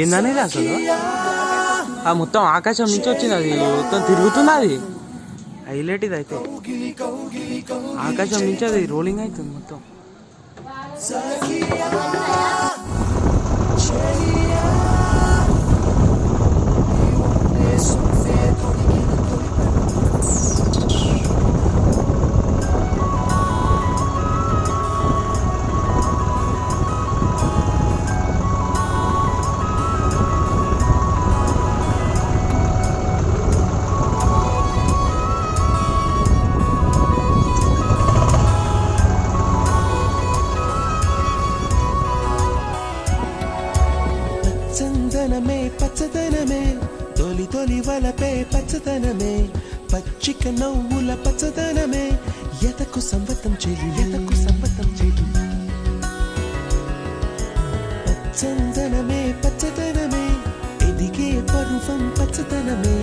ఏందనేది అసలు ఆ మొత్తం ఆకాశం నుంచి వచ్చింది, అది మొత్తం తిరుగుతుంది, అది హైలైట్. ఇది అయితే ఆకాశం నుంచి అది రోలింగ్ అవుతుంది మొత్తం. చందనమే పచ్చదనమే తొలి తొలి వలపే పచ్చదనమే పచ్చిక నవ్వుల పచ్చదనమే ఎతకు సంవతం చెలి ఎతకు సంవతం చెలి. చందనమే పచ్చదనమే ఎదిగే పరువం పచ్చదనమే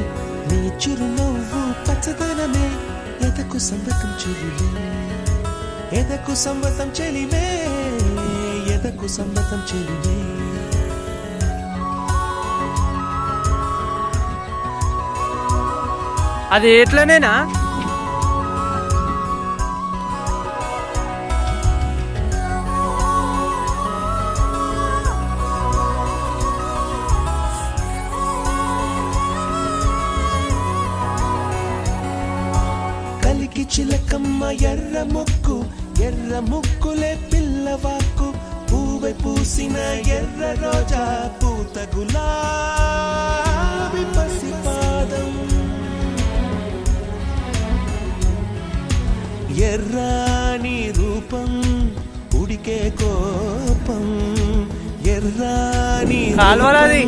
నీ చిరునవ్వు పచ్చదనమే ఎతకు సంవతం చెలిమే ఎదకు సంవతం చెలిమే ఎదకు సంవతం చెలిమే. అది ఎట్లనేనా కలికి చిలకమ్మ ఎర్ర ముక్కులే పిల్లవాకు పూవై పూసిన ఎర్ర రోజా పూత గులాబీ పసిపాదం ఎర్రాని రూపం ఉడికే కోపం ఎర్రాని కాల్వలది